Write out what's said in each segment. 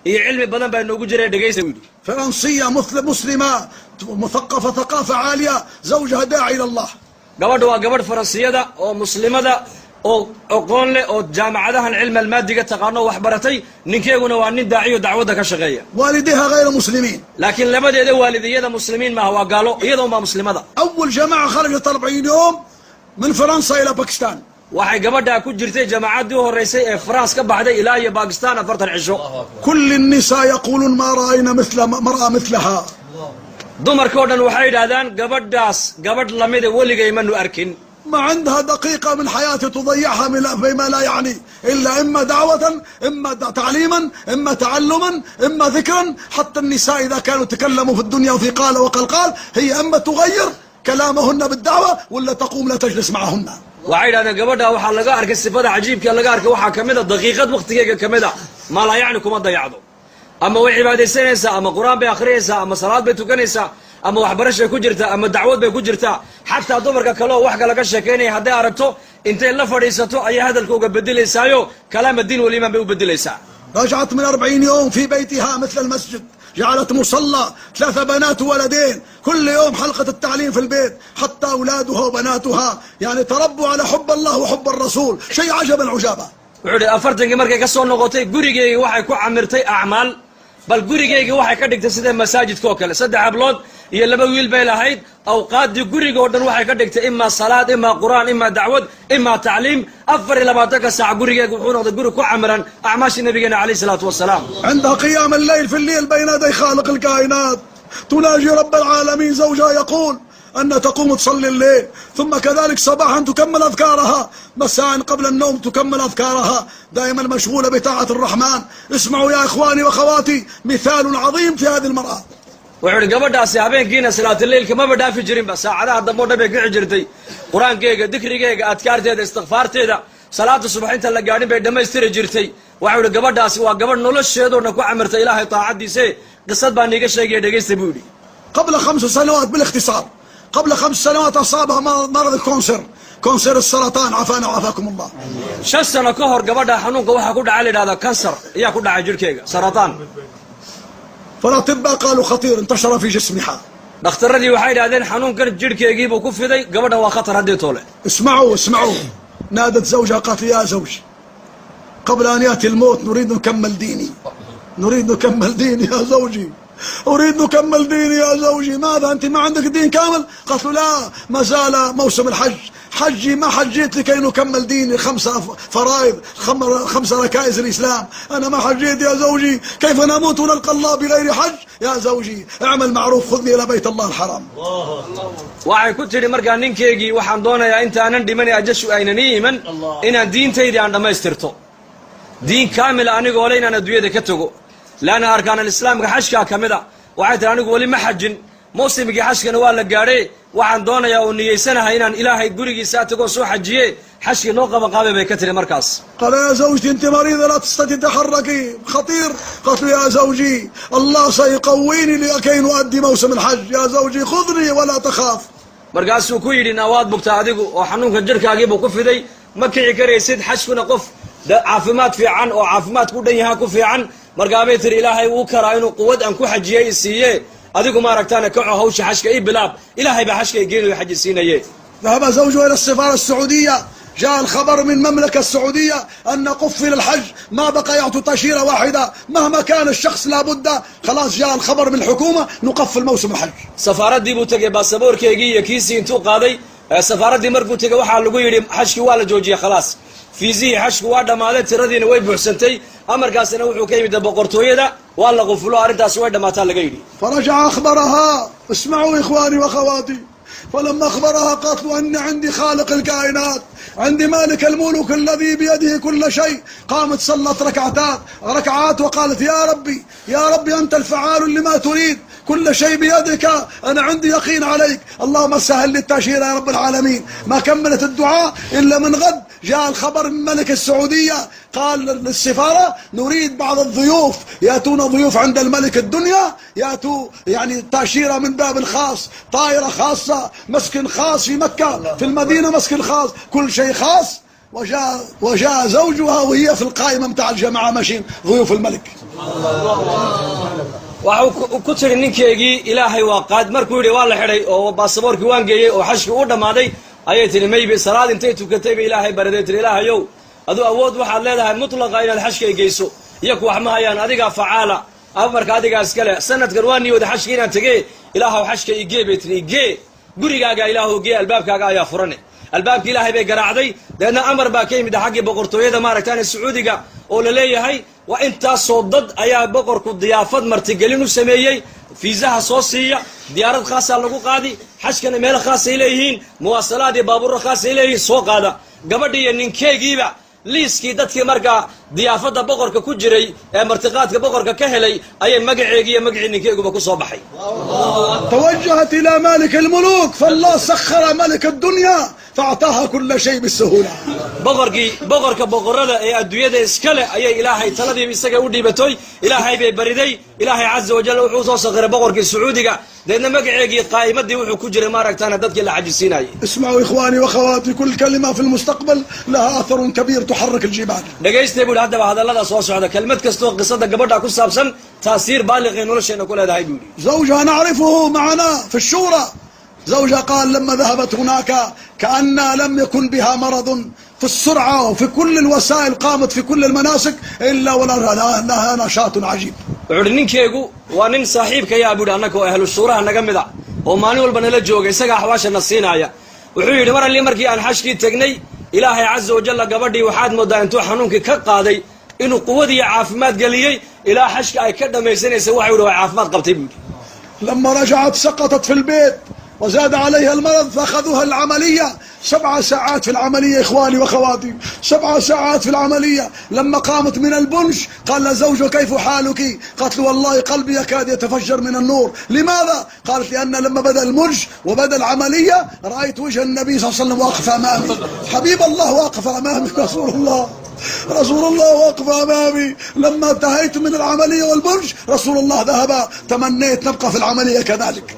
iyo cilmi badan baa inoogu jiray dhageysta wiil فرنسية مسلمة مثقفة ثقافة عالية زوجها داعي إلى الله gabadha waa gabadh faransiyada oo muslimada oo aqoon leh oo jaamacadahan cilmi almaadiga taqaano wax baratay ninkeeguna waa nin daaciyo dacwada ka shaqeeya والديها غير مسلمين laakiin labadeeda waalidiyada muslimiin ma waa gaalo iyadoo ma muslimada أول جماعة خرجت 40 يوم من فرنسا إلى باكستان waxay gabadha ku jirtay jaamacadii horeysay ee France ka baxday ilaa iyo Pakistan 40 cisho كل النساء يقولون ما رأينا مثل مرأة مثلها dumarkoo dhan waxay yiraahdaan gabadhaas gabadh lamid weligay ma nu arkin ما عندها دقيقة من حياتها تضيعها فيما لا يعني إلا إما دعوة إما تعليما إما تعلما إما ذكرا حتى النساء إذا كانوا تكلموا في الدنيا وفي قال وقال هي إما تغير كلامهن بالدعوة ولا تقوم لا تجلس معهن waxay yiraahdaan gabadha waxa laga arkay sifada cajiibka laga arkay waxa kamid ah daqiiqad waqtigeega kamid ah ma la yaani kuma dayacdo ama way cibaadeysanaysaa ama quraan bay akhriyaysaa ama salaad bay tukanaysaa ama waxbarasho ku jirta ama dacwad bay ku jirta xataa dumarka kale oo wax kale ka sheekeynay haday aragto intay la fadhiisato ay hadalkooga bedelaysayo kalaam diin wali iman bay u bedelaysaa رجعت من 40 يوم في بيتها مثل المسجد جعلت مصلى 3 بنات وولدين كل يوم حلقة التعليم في البيت حتى أولادها وبناتها يعني تربوا على حب الله وحب الرسول شيء عجبا عجابا wuxuu afartanki markay ka soo noqotay gurigeega waxay ku camirtay acmaal bal gurigeega waxay ka dhigtay sida masaajidka oo kale saddex ablood iyo laba wiil bay lahayd awqaadii guriga oo dhan waxay ka dhigtay imma salaad imma quraan imma dacwad imma tacliim 24 saac gurigeega wuxuu noqday guri ku camiran acmaashi nabigeena alayhi salaatu wasalaam عندها قيام الليل في الليل بين يدي خالق الكائنات تناجي رب العالمين زوجها يقول أن تقوم تصلي الليل ثم كذلك صباحا تكمل أذكارها مساء قبل النوم تكمل أذكارها دائما مشغولة بطاعة الرحمن اسمعوا يا إخواني وأخواتي مثال عظيم في هذه المرأة wuxuu gabadhaasi habeenkiina salaatu leelka ma badhaafi jirin ba saacadaha dambe oo dhabay kici jirtay quraankeega dikrigeega adkaarteeda istighfaarteeda salaatu subaxinta la gaadhin bay dhameystiri jirtay wuxuu gabadhaasi waa gabadh nolosheeduna ku camirtay ilaahay taacadiisa qisad baan niga sheegay dhageysta buudi قبل 5 سنوات بالاختصار قبل 5 سنوات أصابها مرض كونسر السرطان عافانا وعافاكم الله 5 sano ka hor gabadha xanuunka waxa ku dhacay leedahay kansar ayaa ku dhacay jirkeega sarataan فالأطباء قالوا خطير انتشر في جسمها dhakhtaradii waxay yiraahdeen xanuunkan jirkeegii buu ku fiday gabadha waa khatar hadii toole اسمعوا نادت زوجها قالت يا زوجي قبل أن يأتي الموت نريد نكمل ديني يا زوجي أريد نكمل ديني يا زوجي ماذا أنت ما عندك دين كامل قالت له لا ما زال موسم الحج حجي ما حجيت لكي نكمل ديني 5 فرائض 5 ركائز الإسلام أنا ما حجيت يا زوجي كيف نموت ونلقى الله بغير حج يا زوجي اعمل معروف خذني إلى بيت الله الحرام waxay ku tiri markaa ninkeegii waxaan doonayaa intaanan dhiman ajashu aynan iiman inaan diintayda aan dhamaystirto diin kaamil anigoo le inaan adduunyada ka tago laana arkaan islaamka xajka kamida waxay tiri anigu wali ma xajin muusimkii xajkana waa la gaadhay waxaan doonayaa oo niyeysanahay inaan ilaahay gurigiisa tago soo xajiye xajki noo qaban qaabay bay ka tiri markaas قال يا زوجتي انت مريضة لا تستطيع تتحركي خطير قالت له يا زوجي الله سيقويني لكي نؤدي موسم الحج يا زوجي خذني ولا تخاف markaasuu ku yidhi nawaad bugta adigu oo xanuunka jirkaagiibuu ku fiday ma kici karaysid xajkuna qof caafimaad fiican oo caafimaad ku dhan yahaa ku fiican markaabay tiri ilaahay wuu karaa inuu quwad aan ku xajiyey isiiye adigu ma aragtaana kaco hawsha xajka ii bilaab ilaahay baa xajka igeenayo xaji siinaye ذهب زوجها إلى السفارة السعودية جاء الخبر من المملكة السعودية أن قفل الحج ما بقى يعطوا تأشيرة واحدة مهما كان الشخص لابد خلاص جاء الخبر من الحكومة نقفل موسم الحج safaaradii buu tagay baasaboorkeegii iyo kiisii intuu qaaday safaaradii markuu tagay waxaa lagu yidhi xajkii waa la joojiyey khalaas fiisihii xajku waa dhammaaday tiradiina way buuxsantay amarkaasina wuxuu ka yimid boqortooyada waa la qufulo arrintaasi way dhammaataa laga yidhi فرجع أخبرها اسمعوا إخواني وأخواتي فلما أخبرها قالت له أن عندي خالق الكائنات عندي مالك الملوك الذي بيده كل شيء قامت صلت ركعات وقالت يا ربي أنت الفعال لما تريد كل شيء بيدك أنا عندي يقين عليك اللهم سهل لي التأشيرة يا رب العالمين ما كملت الدعاء إلا من غد جاء الخبر من ملك السعودية قال للسفارة نريد بعض الضيوف يأتون ضيوف عند الملك الدنيا يأتوا يعني تأشيرة من باب الخاص طائرة خاصة مسكن خاص في مكة في المدينة مسكن خاص كل شيء خاص وجاء زوجها وهي في القائمة متاع الجماعة ماشيين ضيوف الملك. waxuu ku tiri ninkeegii ilaahay waa qaad markuu yidhi waa la xidhay oo baasaboorkii waan geeyey oo xashkii u dhammaaday ayay tihi maybe salaad intay tukatay ba ilaahay baraday tiri ilaahayow aduu awood waxaad leedahay mutlaqa inaad xashka geyso iyaku wax ma hayaan adigaa facaala amarka adigaa iskale sanadkan waa niyooda xashkii inaan tegey ilaahaw xashka igee bay tiri igee gurigaaga ilaahow gee albaabkaaga ayaa furane albaabkii ilaahay bay garaacday deedna amar baa ka yimid xaggii boqortooyada maaragtaan sacuudiga oo la leeyahay waa intaasoo dad ayaa boqorku diyaafad martigelin u sameeyey fiisaha soo siiya diyaarad khaasaa lagu qaadi xashkana meel khaasay leeyihiin muwaasalaad iyo baabuurra khaasay leeyihiin soo qaada gabadhii iyo ninkeegiiba liiskii dadkii markaa diyaafadda boqorka ku jiray ee martiqaadka boqorka ka helay ayay magaceegii iyo magacii ninkeeguba ku soo baxay. توجهت إلى مالك الملوك فالله سخر ملك الدنيا فأعطاها كل شيء بالسهولة. boqorka boqorada ee adduunyada iskale ayay ilaahay taladii isaga u dhiibatoy ilaahay bay bariday ilaahay caza wajal wuxuu soo sakhiray boqorkii sacuudiga deedna magaceegii qaa'imadii wuxuu ku jiray maaragtaana dadkii la cajisiinayay. اسمعوا إخواني وأخواتي كل كلمة في المستقبل لها أثر كبير تحرك الجبال. dhageystay buu haddaba hadallada soo socda kelmad kastoo qisada gabadha ku saabsan taasiir baaliq ee nolosheena ku leedahay buu yidhi. زوجها نعرفه معنا في الشورى. زوجها قال لما ذهبت هناك كأن لم يكن بها مرض في السرعة وفي كل الوسائل قامت في كل المناسك إلا ولها نشاط عجيب. wuxuu ninkeegu waa nin saaxiibka yaa buu annaka oo ahlu shuuraha naga mid ah oo maalin walba nala jooga isaga axwaashana siinaya wuxuu yidhi mar alli markii aan xashkii tagnay ilaahay caza wajalla gabadhii waxaad moodaa intuu xanuunkii ka qaaday inuu quwadii caafimaad geliyey ilaa xashka ay ka dhammaysanaysa waxa yidhi waa caafimaad qabtay buu yidhi. لما رجعت سقطت في البيت وزاد عليها المرض فأخذوها العملية 7 ساعات في العملية إخواني وأخواتي 7 ساعات في العملية. لما قامت من البنش قال لها زوجها كيف حالك؟ قالت له والله قلبي يكاد يتفجر من النور. لماذا؟ قالت لأن لما بدأ المرج وبدأ العملية رأيت وجه النبي صلى الله عليه وسلم واقف أمامي. حبيب الله واقف أمامي رسول الله واقف أمامي. لما انتهيت من العملية والبرج رسول الله ذهب تمنيت نبقى في العملية كذلك.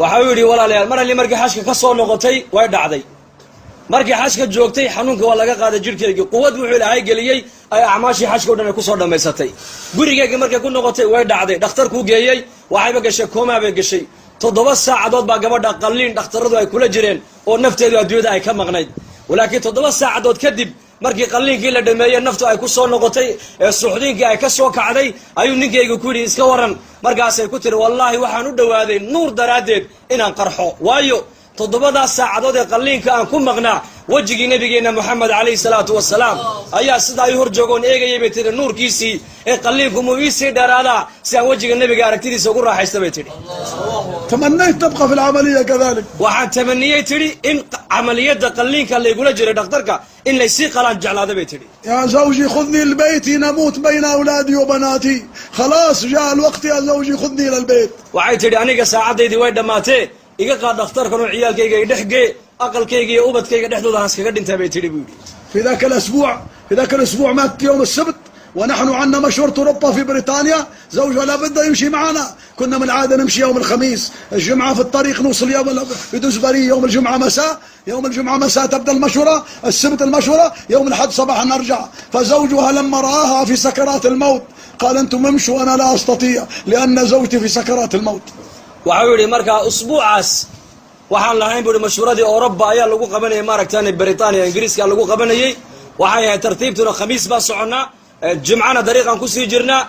waxau yidhi walaalayaal mar alli markii xashka ka soo noqotay way dhacday markii xashka joogtay xanuunka waa laga qaaday jirhkeygii quwad wuxuu ilaahay geliyey ay acmaashii xashka o dhan ay ku soo dhammaysatay gurigeygii markay ku noqotay way dhacday dhakhtarkuu geeyey waxayba gashay koomaa bay gashay 7 saacadood baa gabadha qalliin dhakhtarradu ay kula jireen oo nafteedu adduunyada ay ka maqnayd walaakiin 7 saacadood kadib markii qalliinkii la dhameeyey naftu ay ku soo noqotay ee suuxdiinkii ay ka soo kacday ayuu ninkeygu ku yidhi iska waran markaasay ku tiri wallaahi waxaan u dhowaaday nuur daraaddeed inaan qarxo waayo 7 saacadood ee qalliinka aan ku maqnaa wejigii nabigeenna moxamed calayhi salaatu wasalaam ayaa sidaa i hor joogoon eegayay bay tihi nuurkiisii ee qalliinku muu iisii dheeraadaa si aan wejiga nebiga aragtidiisa ugu raaxaysta bay tidhi. تمنيت تبقى في العملية كذلك. waxaan tamaniyey tidhi in camaliyadda qalliinka laygula jiray dhakhtarka in laysii qalaan jeclaada bay tidhi. يا زوجي خذني لبيتي نموت بين أولادي وبناتي خلاص جاء الوقت يا زوجي خذني إلى البيت. waxay tidhi aniga saacaddaydii way dhammaatee iga qaad dhakhtarkan oo ciyaalkayga i dhex gee aqalkayga iyo ubadkayga dhexdooda aan iskaga dhintaa bay tidhi buu yidhi. في ذاك الأسبوع مات يوم السبت ونحن عندنا مشورة أوروبا في بريطانيا. زوجها لابد يمشي معنا. كنا من العادة نمشي يوم الخميس الجمعة في الطريق نوصل بدوس بري يوم الجمعة مساء تبدأ المشورة السبت المشورة يوم الأحد صباحا نرجع. فزوجها لما رآها في سكرات الموت قال أنتم امشوا أنا لا أستطيع لأن زوجتي في سكرات الموت. waxau yidhi markaa usbuucaas waxaan lahayn buuhi mashhuuradii Awroba ayaa lagu qabanayay maaragtaan Britania Ingiriiska lagu qabanayay waxay ahayd tartiibtuna khamiis baa soconnaa jimcana dariiqan ku sii jirnaa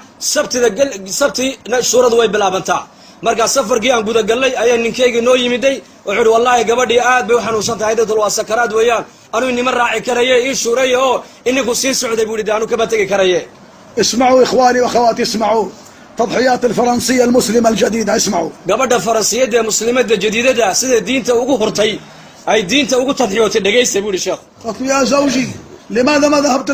sabti shuuradu way bilaabantaa markaa safarkii aan gudagalnay ayaa ninkeygii noo yimiday wuxuu yidhi wallaahi gabadhii aad bay u xanuunsan tahay dadul waa sakaraad weeyaan anuu inima raaci karaye ii shuureeye oo ininku sii socday buu yidhi anu kama tegi karaye. اسمعوا إخواني وأخواتي اسمعوا تضحيات الفرنسية المسلمة الجديدة اسمعوا. gabadha Faransiyeed ee muslimadda jadiidada sida diinta ugu hurtay ay diinta ugu tadxiyootay dhageysta buu yidhi sheekh. قلت يا زوجي لماذا ما ذهبت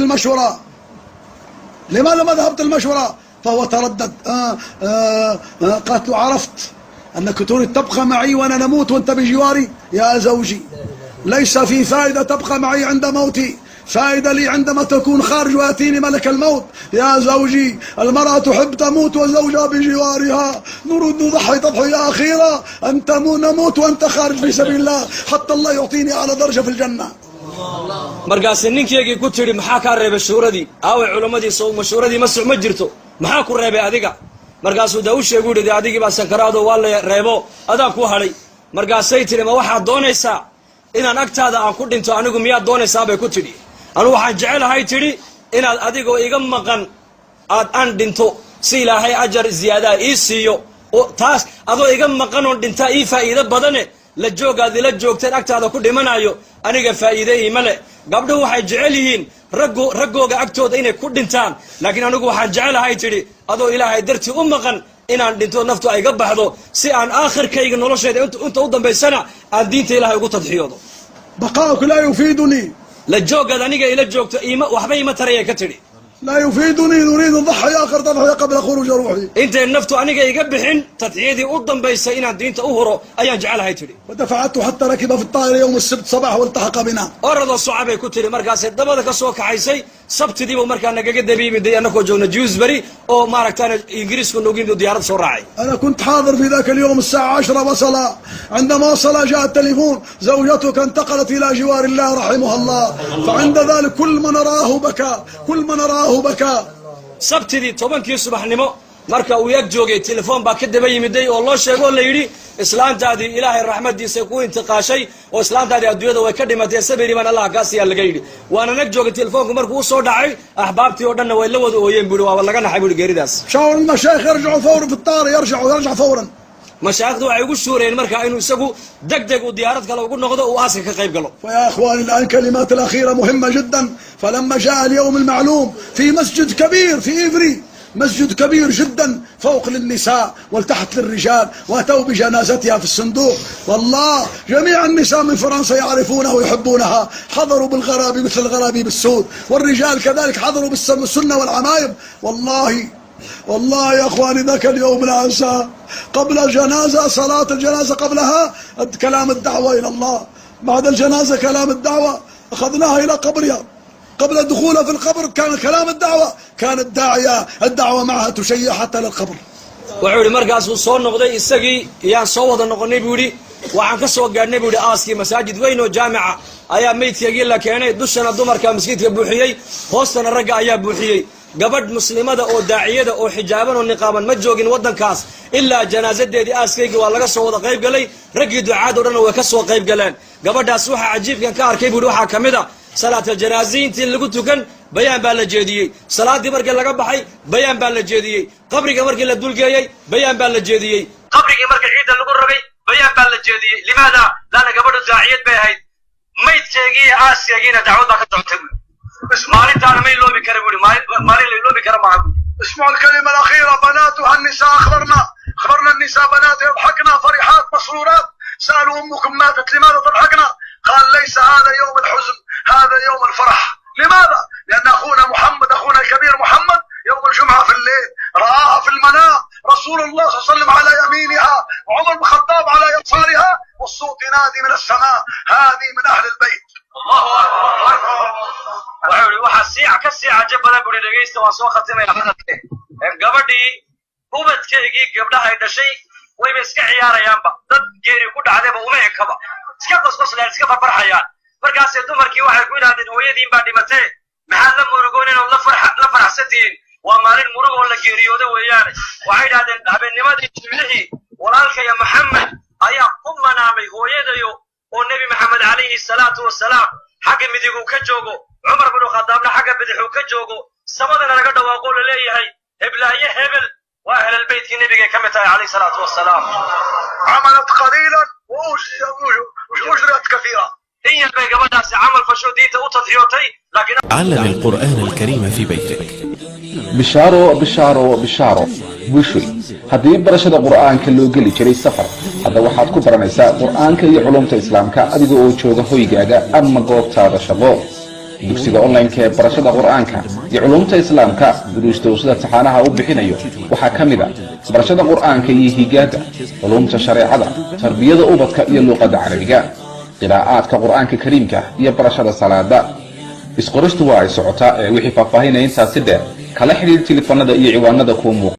المشورة؟ فهو تردد. قالت له عرفت أنك تريد تبقى معي وأنا نموت وأنت بجواري. يا زوجي ليس في فائدة تبقى معي عند موتي فائدة لي عندما تكون خارج ويأتيني ملك الموت. يا زوجي المرأة تحب تموت وزوجها بجوارها نريد نضحي تضحية أخيرة أنت نموت وأنت خارج في سبيل الله حتى الله يعطيني على درجة في الجنة. markaas ninkeygii ku tiri maxaa ka reebay shuuradii aaway culimadii soo mashhuuradii ma jirto maxaa ku reebay adiga markaasuu daa u sheegay yidhi adigii baa sankaraado waa la reebo adaa ku hadhay markaasay tiri ma waxaad doonaysaa inaan agtaada aan ku dhinto anigu miyaad doonaysaa bay ku tidhi anigu waxaan jecelahay tidhi inaad adigoo iga maqan aan dhinto si ilaahay ajar ziyaadaa ii siiyo taas adoo iga maqanoon dhintaa ii faa'iido badane la joogaad ila joogteen agtaada ku dhimanayo aniga faa'iide iima leh gabdhuhu waxay jecel yihiin raggooga agtooda inay ku dhintaan laakiin anigu waxaan jecelahay tidhi adoo ilaahay dartii u maqan inaan dhinto naftu ay ga baxdo si aan aakhirkayga nolosheeda inta u dambaysana aan diinta ilaahay ugu tadxiyoodo baqaa'uka laa yufiidunii la joogaad aniga ila joogto waxba iima tarayay ka tidhi لا يفيدني نريد نضحي آخر تضحية قبل خروج روحي انت النفط انيقا يقبحن تضحيدي قدام بيسا انان دينتا اهرو ايان جعلها يتري ودفعته حتى ركب في الطائرة يوم السبت صباح والتحق بنا أرض الصعبة كتير مركز دبا كسوك عيسي سبت دي ومركز نجا دبي من دي انكو جونا جيوزبري او ماركتان انجليز كنا نوجين دو ديارات سراعي انا كنت حاضر في ذاك اليوم الساعة 10 وصل عندما وصل جاء التليفون زوجتك انتقلت الى جوار الله رحمها الله فعند ذلك كل من راه بكى sabtidii 10kii subaxnimo marka uu yag joogay telefoon baa ka daba yimiday oo loo sheego la yiri islaantaadii ilaahay raxmadiisa ku intiqaashay oo islaantaadii adduunyada way ka dhimatay sabiri man Allah ka siya laga yiri waana nag joogay telefoonku markuu soo dhacay ahbaabtii oo dhan way la wada ooyeen buu waa laga naxay buu geeridaas شاور المشايخ يرجعوا فورا في الطائرة يرجع فورا مشايخdu waxay ugu suureen marka inuu isagu degdeg u diyaarad kale ugu noqdo oo aaska ka qayb galo فيا اخواني الان كلمات الاخيره مهمه جدا فلما جاء اليوم المعلوم في مسجد كبير في إيفري مسجد كبير جدا فوق للنساء والتحت للرجال واتوا بجنازتها في الصندوق والله جميع النساء من فرنسا يعرفونها ويحبونها حضروا بالغرابي مثل الغرابيب السود والرجال كذلك حضروا بالسنه والعمايم والله يا اخواني ذاك اليوم لا انساه قبل الجنازه صلاه الجنازه قبلها كلام الدعوه الى الله بعد الجنازه كلام الدعوه اخذناها الى قبرها قبل دخولها في القبر كان كلام الدعوه كان الدعوه معها تشيع حتى للقبر wuxuu markaas uu soo noqday isagii iyaan soo wada noqonay buu yiri waxaan ka soo gaarnay buu yiri aaskii masaajid weyn oo jaamica ayaa meydkii la keenay dushana dumarka masjidka buuxiyay hoostana ragga ayaa buuxiyay gabadh muslimada oo daaciyada oo xijaaban oo niqaaban ma joogin wadankaas ilaa janaasadeedii aaskayga waa laga soo wada qayb galay raggii ducaad oo dhan way ka soo qayb galeen gabadhaas waxa cajiibkan ka arkay buu waxa kamida salaat al-janaaziintii lagu tukan bayaan baa la jeediyay salaadii markii laga baxay bayaan baa la jeediyay qabriga markii la dulgeeyay bayaan baa la jeediyay qabrigii markii ciida lagu rabay bayaan baa la jeediyay limaada lana gabadhu daaciyad bay ahayd maydkeegii aaskaygiina dacwad baa ka socotay maalintaana ma iloobi kara buu maalin la iloobi kara maaha اسمعوا الكلمة الأخيرة بناتها النساء أخبرنا النساء بنات يضحكنا فرحات مسرورات سألوا أمكم ماتت لماذا تضحكنا قال ليس هذا يوم الحزن هذا يوم الفرح لماذا؟ لأن أخونا الكبير محمد يوم الجمعة في الليل رآها في المنام رسول الله صلى الله عليه وسلم على يمينها وعمر بن الخطاب على يسارها والصوت ينادي من السماء هذه من أهل البيت الله أكبر waxa siica ka siica jabala buri dhageysta waa soo khatimay hadalkii gabadhii ubadkeegii gabdhaha ay dhashay wayba iska ciyaarayaanba dad geeri ku dhacdayba uma ekaba iska qosqoslaan iska farfarxayaan markaas dumarkii waxay ku yiraahdeen hooyadiin baa dhimatay maxaa la murugooneen oo la faraxsatiin waa maalin murug oo la geeriyoodo weeyaan waxay yiraahdeen habeennimadii jimcihii walaalkaya maxamed ayaa ku manaamay hooyadayo oo nabi maxamed calayhi salaatu wasalaam xagga midigu ka joogo عمر بن الخطاب حاجة بدحو كجوجو سمدنا لقد واقول لي هي هبلاية هبل وأهل البيت النبي كما عليه الصلاة والسلام عملت قليلا وأجرت كثيرا هي البيت بدأ عمل فشوديته وتضحيوتي لكن علم القرآن الكريم في بيتك bishaaro bushoy haddii barashada qur'aanka loo geli jiray safar hadda waxaad ku baranaysaa qur'aanka iyo culumta islaamka adiga oo jooga hoygaaga ama goobtaada shaqo dugsiga online-ka ee barashada qur'aanka iyo culumta islaamka duruusta uu sida taxaanaha u bixinayo waxaa ka mid ah barashada qur'aanka iyo higaada culumta shareecada tarbiyada ubadka iyo luqadda carabiga qiraa'aadka qur'aanka kariimka iyo barashada salaada isqoristu waa ay socotaa ee wixii faahfaahinaya intaasi dheer kala xidhiir telefoonada iyo ciwaanada kuwa muuqda